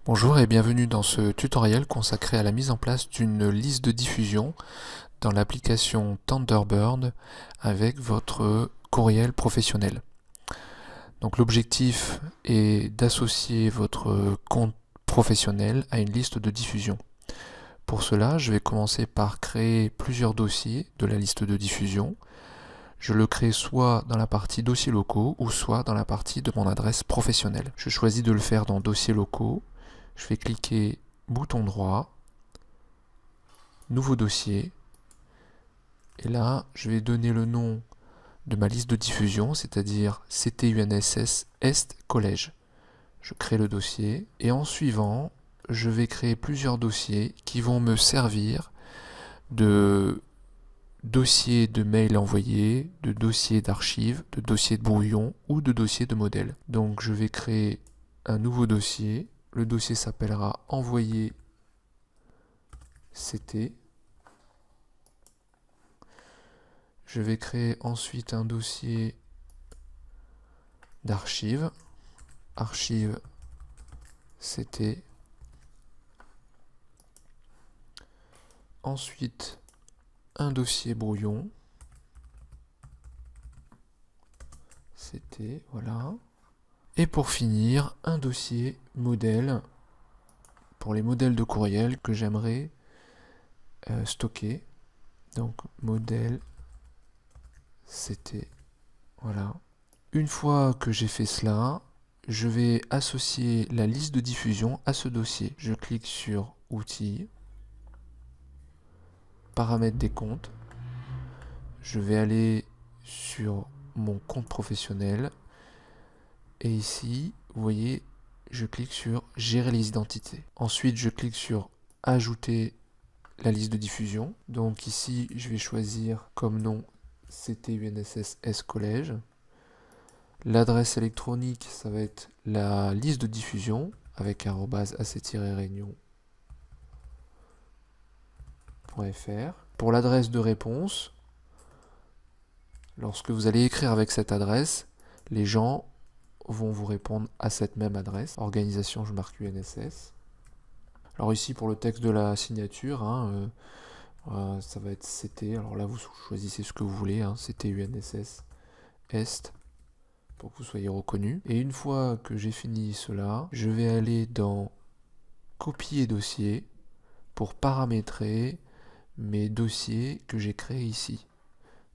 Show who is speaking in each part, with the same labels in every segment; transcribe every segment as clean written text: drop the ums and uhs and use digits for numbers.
Speaker 1: Bonjour et bienvenue dans ce tutoriel consacré à la mise en place d'une liste de diffusion dans l'application Thunderbird avec votre courriel professionnel. Donc l'objectif est d'associer votre compte professionnel à une liste de diffusion. Pour cela, je vais commencer par créer plusieurs dossiers de la liste de diffusion. Je le crée soit dans la partie dossiers locaux ou soit dans la partie de mon adresse professionnelle. Je choisis de le faire dans dossiers locaux. Je vais cliquer bouton droit, nouveau dossier, et là je vais donner le nom de ma liste de diffusion, c'est-à-dire CTUNSS Est Collège. Je crée le dossier et en suivant, je vais créer plusieurs dossiers qui vont me servir de dossier de mail envoyé, de dossier d'archives, de dossier de brouillon ou de dossier de modèle. Donc je vais créer un nouveau dossier. Le dossier s'appellera envoyé CT. Je vais créer ensuite un dossier d'archives, archives CT. Ensuite, un dossier brouillon, CT, voilà. Et pour finir, un dossier modèle pour les modèles de courriel que j'aimerais stocker. Donc, modèle CT, voilà. Une fois que j'ai fait cela, je vais associer la liste de diffusion à ce dossier. Je clique sur Outils, Paramètres des comptes. Je vais aller sur mon compte professionnel. Et ici, vous voyez, je clique sur Gérer les identités. Ensuite, je clique sur Ajouter la liste de diffusion. Donc ici, je vais choisir comme nom CTUNSS S Collège. L'adresse électronique, ça va être la liste de diffusion avec @ac-réunion.fr. Pour l'adresse de réponse, lorsque vous allez écrire avec cette adresse, les gens vont vous répondre à cette même adresse. Organisation, je marque UNSS. Alors ici, pour le texte de la signature, ça va être CT. Alors là, vous choisissez ce que vous voulez. CT UNSS Est, pour que vous soyez reconnu. Et une fois que j'ai fini cela, je vais aller dans Copier dossier pour paramétrer mes dossiers que j'ai créés ici.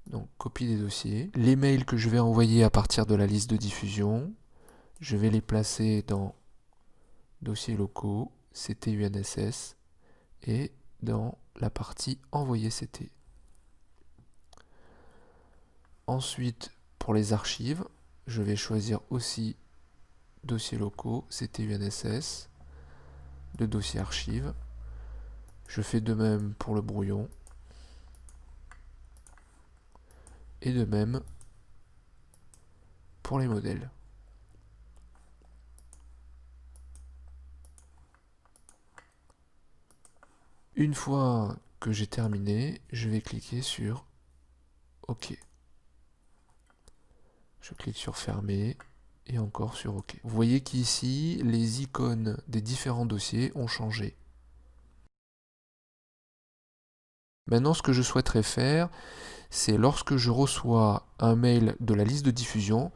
Speaker 1: Donc, copie des dossiers. Les mails que je vais envoyer à partir de la liste de diffusion, je vais les placer dans Dossiers locaux, CTUNSS, et dans la partie Envoyer CT. Ensuite, pour les archives, je vais choisir aussi Dossiers locaux, CTUNSS, le dossier archives. Je fais de même pour le brouillon. Et de même pour les modèles. Une fois que j'ai terminé, je vais cliquer sur OK. Je clique sur Fermer et encore sur OK. Vous voyez qu'ici, les icônes des différents dossiers ont changé. Maintenant, ce que je souhaiterais faire, c'est lorsque je reçois un mail de la liste de diffusion,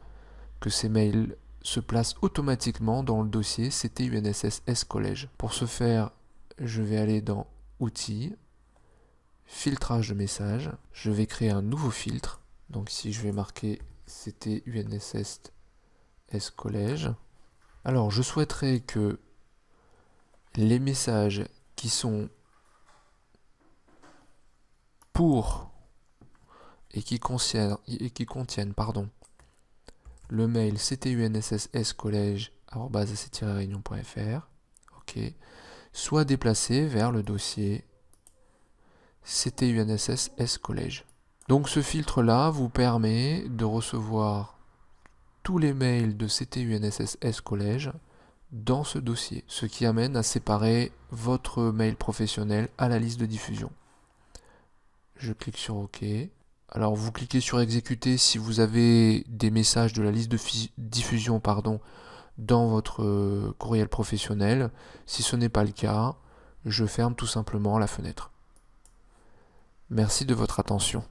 Speaker 1: que ces mails se placent automatiquement dans le dossier CTUNSS S Collège. Pour ce faire, je vais aller dans Outils, Filtrage de messages. Je vais créer un nouveau filtre. Donc ici, je vais marquer CTUNSS S Collège. Alors, je souhaiterais que les messages qui sont pour et qui contiennent le mail ctunsscollege@ac-réunion.fr, ok, soit déplacés vers le dossier CTUNSS S Collège. Donc ce filtre-là vous permet de recevoir tous les mails de CTUNSS S Collège dans ce dossier, ce qui amène à séparer votre mail professionnel à la liste de diffusion. Je clique sur OK. Alors vous cliquez sur exécuter si vous avez des messages de la liste de diffusion dans votre courriel professionnel. Si ce n'est pas le cas, je ferme tout simplement la fenêtre. Merci de votre attention.